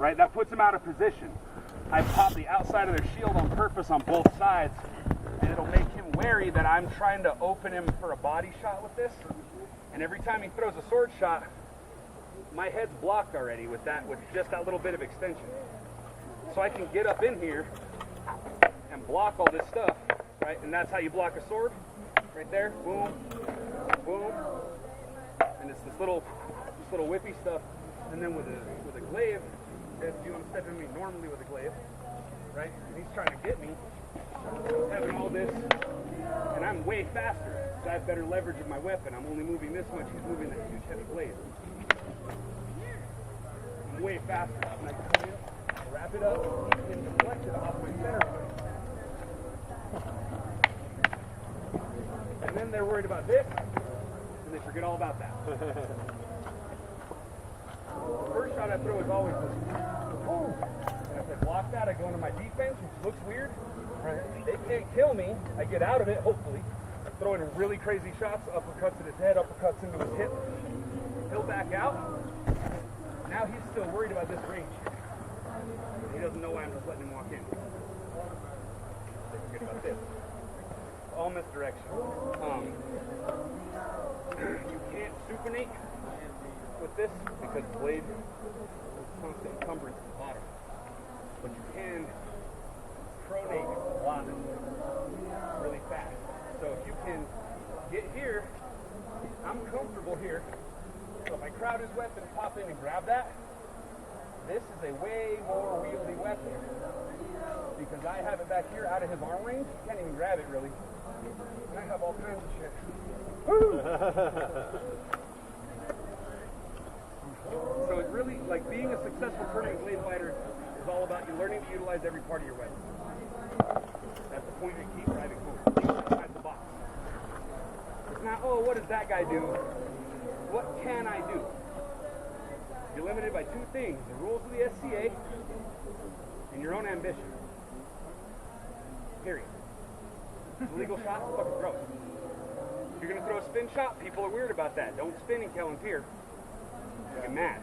right? That puts them out of position. I pop the outside of their shield on purpose on both sides, and it'll make him wary that I'm trying to open him for a body shot with this. And every time he throws a sword shot, my head's blocked already with just that little bit of extension. So I can get up in here and block all this stuff, right? And that's how you block a sword, right there. Boom, boom, and it's this little whippy stuff. And then with a glaive, if you want to step in me normally with a glaive, right? And he's trying to get me. He's having all this, and I'm way faster. So I have better leverage of my weapon. I'm only moving this much. He's moving that huge heavy blade. I'm way faster. And I can come in, wrap it up, and deflect it off my center. And then they're worried about this, and they forget all about that. The first shot I throw is always this. Boom. And if I block that, I go into my defense, which looks weird. They can't kill me. I get out of it, hopefully. I'm throwing really crazy shots, uppercuts at his head, uppercuts into his hip. He'll back out. Now he's still worried about this range. He doesn't know why I'm just letting him walk in. They forget about this. All misdirection. You can't supinate with this because the blade is constant encumbrance at the bottom. But you can pronate a lot really fast. So if you can get here, I'm comfortable here. So if I crowd his weapon, pop in and grab that, this is a way more wieldy weapon. Because I have it back here out of his arm range, you can't even grab it really. And I have all kinds of shit. Woo! So it's really, like, being a successful tournament blade fighter is all about you learning to utilize every part of your weapon. That's the point you keep driving home. Think outside the box. It's not, oh, what does that guy do? What can I do? You're limited by two things, the rules of the SCA and your own ambition. Period. Illegal shots, fucking throw it. If you're going to throw a spin shot, people are weird about that. Don't spin and kill and peer. They get mad.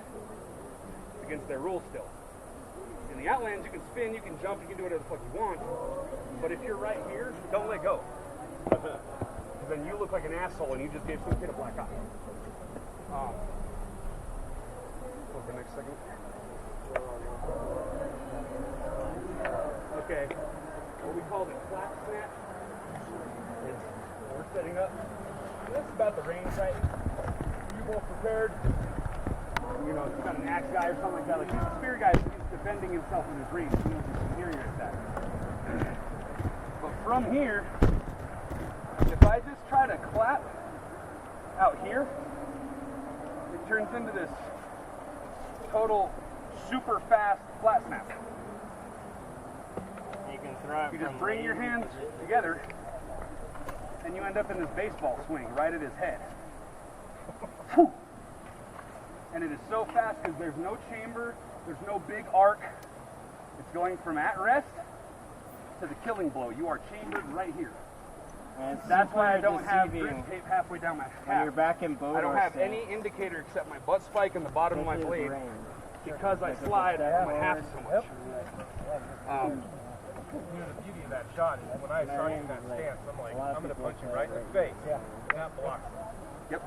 It's against their rules still. In the Outlands, you can spin, you can jump, you can do whatever the fuck you want. But if you're right here, don't let go. Because then you look like an asshole and you just gave some kid a black eye. What's the next second? Okay. What we call the clap snap is we're setting up. And that's about the range, right? You both prepared. You know, he's got an axe guy or something like that. Like, he's a spear guy, so he's defending himself in his range. He knows he's superior at that. But from here, if I just try to clap out here, it turns into this total super fast flat snap. You can throw it. You just bring your hands together, and you end up in this baseball swing right at his head. Whew. And it is so fast because there's no chamber, there's no big arc. It's going from at rest to the killing blow. You are chambered right here. And that's why I don't have grip tape halfway down my when calf. you're back in boat. I don't have any indicator except my butt spike and the bottom of my blade because I slide my half so much. The beauty of that shot is when I saw you in that stance, I'm like, I'm going to punch you right in the face. Yeah. Not block. Yep.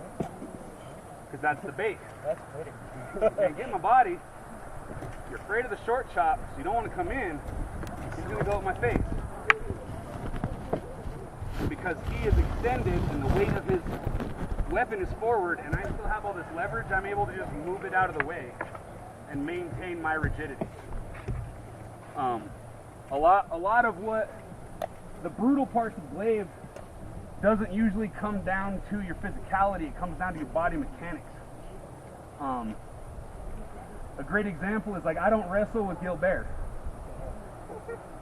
Because that's the bait. That's pretty. You can't get in my body. You're afraid of the short chop, so you don't want to come in. He's going to go at my face. Because he is extended and the weight of his weapon is forward and I still have all this leverage, I'm able to just move it out of the way and maintain my rigidity. A lot of what the brutal parts of Glave doesn't usually come down to your physicality, it comes down to your body mechanics. A great example is, like, I don't wrestle with Gilbert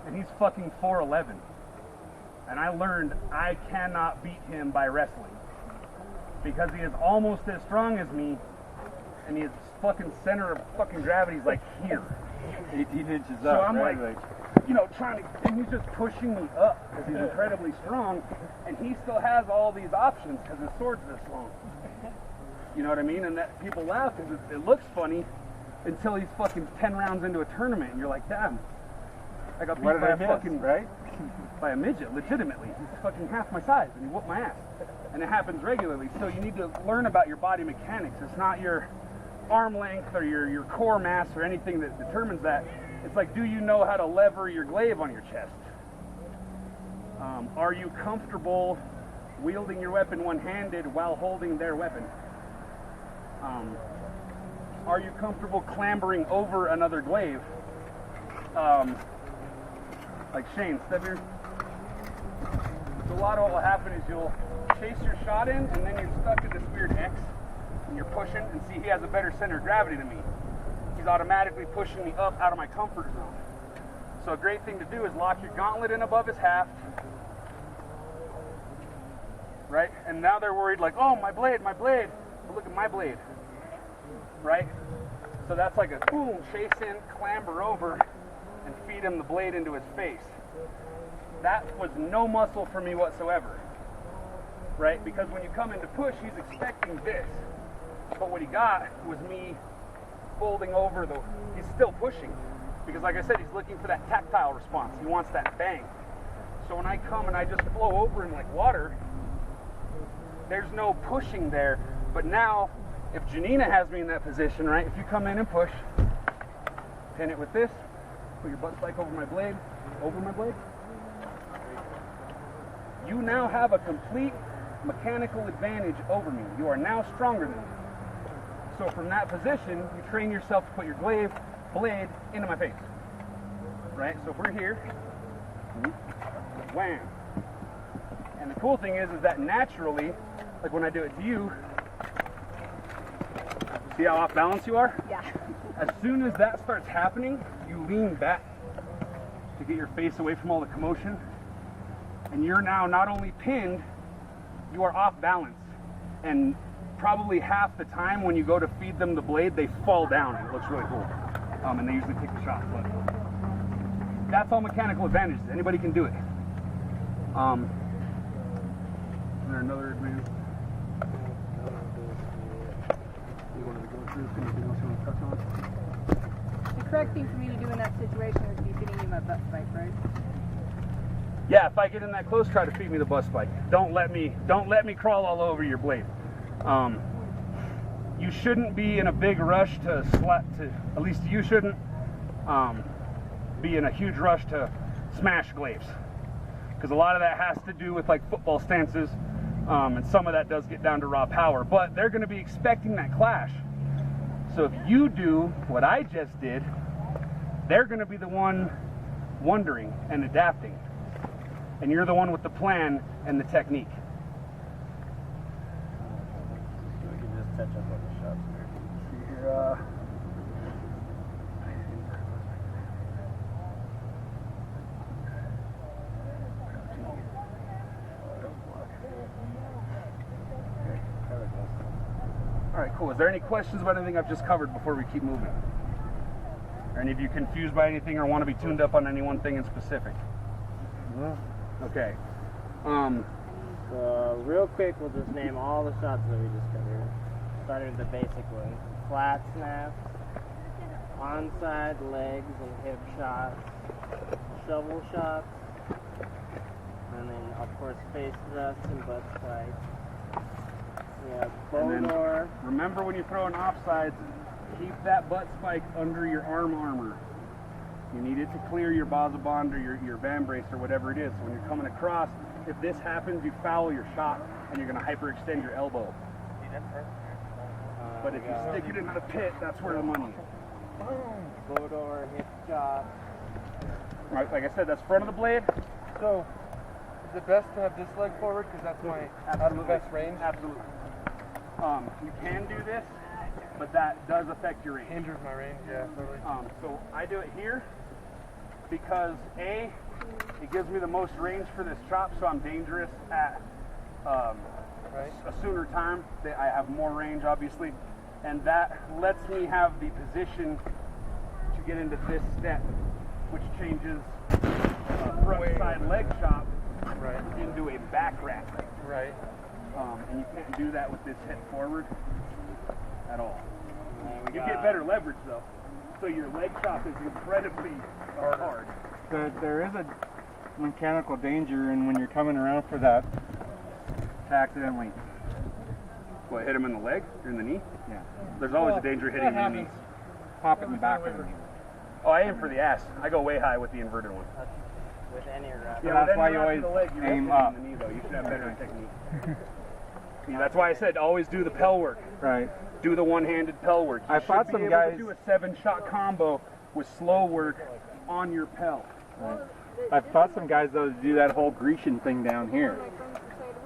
and he's fucking 4'11". And I learned I cannot beat him by wrestling because he is almost as strong as me and his fucking center of fucking gravity is like here. 18 inches up. So I'm right? like, you know, trying to, and he's just pushing me up because he's incredibly strong and he still has all these options because his sword's this long. You know what I mean? And that people laugh because it looks funny, until he's fucking 10 rounds into a tournament, and you're like, damn, I got beat What did by I a miss, fucking right? by a midget, legitimately. He's fucking half my size, and he whooped my ass. And it happens regularly. So you need to learn about your body mechanics. It's not your arm length or your core mass or anything that determines that. It's like, do you know how to lever your glaive on your chest? Are you comfortable wielding your weapon one-handed while holding their weapon? Are you comfortable clambering over another glaive? Like Shane, step here. So a lot of what will happen is you'll chase your shot in, and then you're stuck at this weird X, and you're pushing, and see, he has a better center of gravity than me. He's automatically pushing me up out of my comfort zone. So a great thing to do is lock your gauntlet in above his haft, right? And now they're worried like, oh, my blade. But look at my blade, right? So that's like a boom, chase in, clamber over, and feed him the blade into his face. That was no muscle for me whatsoever, right? Because when you come into push, he's expecting this. But what he got was me folding over he's still pushing. Because like I said, he's looking for that tactile response. He wants that bang. So when I come and I just flow over him like water, there's no pushing there. But now, if Janina has me in that position, right? If you come in and push, pin it with this, put your butt spike over my blade, you now have a complete mechanical advantage over me. You are now stronger than me. So from that position, you train yourself to put your blade into my face. Right? So if we're here, wham. And the cool thing is that naturally, like when I do it to you, see how off balance you are? Yeah. As soon as that starts happening, you lean back to get your face away from all the commotion. And you're now not only pinned, you are off balance. And probably half the time when you go to feed them the blade, they fall down. It looks really cool. And they usually take the shot. But that's all mechanical advantages. Anybody can do it. Is there another advantage? You wanted to go through anything else you want to touch on? The correct thing for me to do in that situation would be feeding you my butt spike, right? Yeah, if I get in that close, try to feed me the butt spike. Don't let me crawl all over your blade. You shouldn't be in a big rush at least you shouldn't be in a huge rush to smash glaives. Because a lot of that has to do with like football stances, and some of that does get down to raw power. But they're going to be expecting that clash. So if you do what I just did, they're going to be the one wondering and adapting. And you're the one with the plan and the technique. We can just touch up on the shots here. See here, all right, cool. Is there any questions about anything I've just covered before we keep moving? Are any of you confused by anything or want to be tuned up on any one thing in specific? No. Okay. So real quick, we'll just name all the shots that we just covered. Starting with the basic ones. Flat snaps, onside legs and hip shots, shovel shots, and then of course face thrusts and butt spikes. We have bow door. Remember when you throw an offsides, keep that butt spike under your arm armor. You need it to clear your Bazabond or your band brace or whatever it is. So when you're coming across, if this happens, you foul your shot and you're going to hyperextend your elbow. But if you stick it into the pit, that's where the money is. Bow door, hip shot. Right, like I said, that's front of the blade. So, is it best to have this leg forward because that's my out of the best range? Absolutely. You can do this, but that does affect your range. Hinders my range, yeah, totally. So I do it here because A, it gives me the most range for this chop, so I'm dangerous at a sooner time. I have more range, obviously, and that lets me have the position to get into this step, which changes front side leg chop into a back rack. Right. And you can't do that with this hip forward at all. You get better leverage though. So your leg chop is incredibly hard. There is a mechanical danger in when you're coming around for that to accidentally. What, hit him in the leg or in the knee? Yeah. There's always a danger hitting that in the knee. Pop it in the back of the knee. Oh, I aim for the ass. I go way high with the inverted one. With any rep. Yeah, that's with why any you wrap always to the leg, you won't aim hit up. in the knee, though. You should have better technique. See, that's why I said always do the pel work. Right. Do the one-handed pel work. You I fought should some be able guys- to do a 7-shot combo with slow work on your pel. Right. I've taught some guys though to do that whole Grecian thing down here,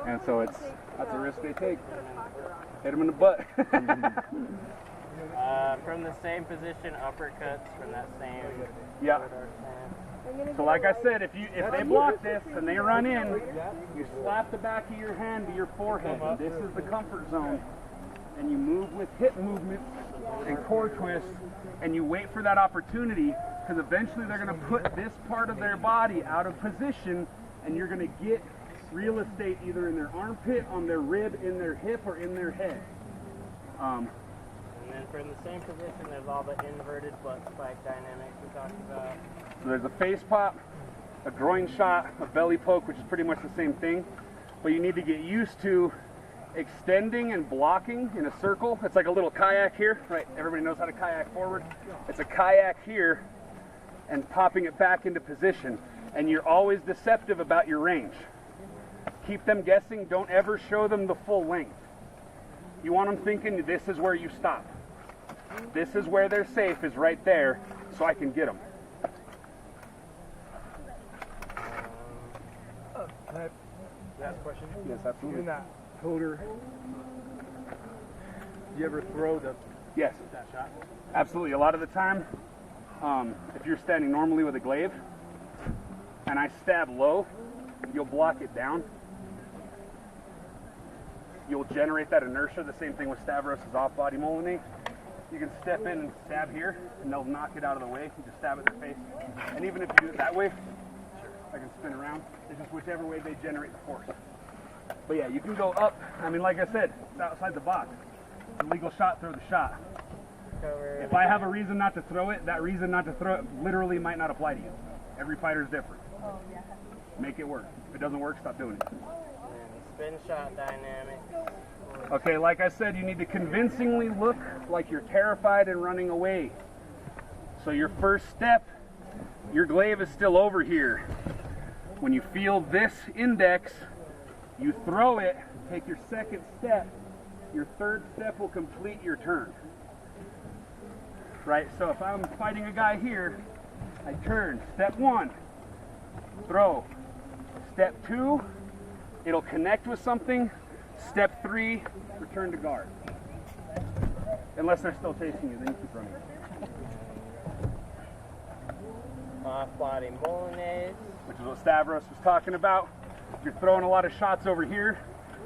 and so it's That's a risk they take. Hit them in the butt. From the same position, uppercuts from that same. Yeah. So like I said, if they block this and they run in, you slap the back of your hand to your forehead. And this is the comfort zone. And you move with hip movements and core twists, and you wait for that opportunity, because eventually they're going to put this part of their body out of position, and you're going to get real estate either in their armpit, on their rib, in their hip, or in their head. And then from the same position, there's all the inverted butt spike dynamics we talked about. So there's a face pop, a groin shot, a belly poke, which is pretty much the same thing, but you need to get used to extending and blocking in a circle. It's like a little kayak here, right? Everybody knows how to kayak forward. It's a kayak here and popping it back into position, and you're always deceptive about your range. Keep them guessing. Don't ever show them the full length. You want them thinking this is where you stop. This is where they're safe, is right there, so I can get them. Last question. Yes, absolutely. In that toter, do you ever throw Yes, that shot? absolutely. A lot of the time, if you're standing normally with a glaive and I stab low, you'll block it down. You'll generate that inertia. The same thing with Stavros' off-body Molinet. You can step in and stab here, and they'll knock it out of the way. You just stab it in their face. And even if you do it that way, I can spin around. It's just whichever way they generate the force. But yeah, you can go up. I mean, like I said, it's outside the box. It's a legal shot, throw the shot. If I have a reason not to throw it, that reason not to throw it literally might not apply to you. Every fighter's different. Make it work. If it doesn't work, stop doing it. Spin shot dynamics. Okay, like I said, you need to convincingly look like you're terrified and running away. So your first step, your glaive is still over here. When you feel this index, you throw it, take your second step. Your third step will complete your turn. Right, so if I'm fighting a guy here, I turn. Step 1, throw. Step 2, it'll connect with something. Step 3, return to guard. Unless they're still chasing you, then you keep running. Off-body Molinet. Which is what Stavros was talking about. If you're throwing a lot of shots over here,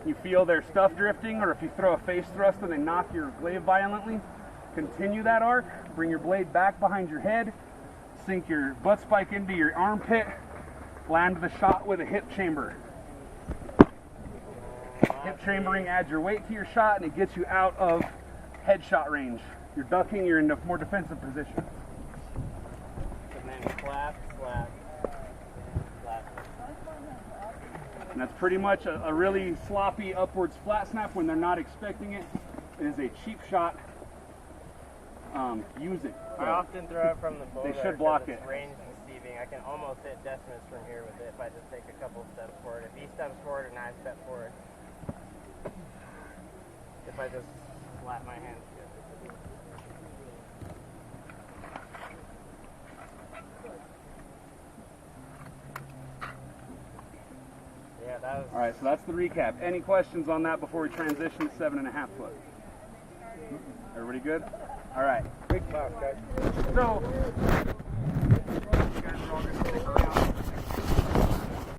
you feel their stuff drifting, or if you throw a face thrust and they knock your glaive violently, continue that arc, bring your blade back behind your head, sink your butt spike into your armpit, land the shot with a hip chamber. Hip chambering adds your weight to your shot, and it gets you out of headshot range. You're ducking, you're in a more defensive position. And then slap, slap, slap. And that's pretty much a really sloppy upwards flat snap when they're not expecting it. It is a cheap shot. Use it. I often throw it from the bow. They should block it's it. range deceiving. I can almost hit Decimus from here with it if I just take a couple steps forward. If he steps forward and I step forward. If I just slap my hands together. Yeah, that was... All right, so that's the recap. Any questions on that before we transition to 7.5 foot? Everybody good? All right. Big class, guys. So, you guys are all going to stick around.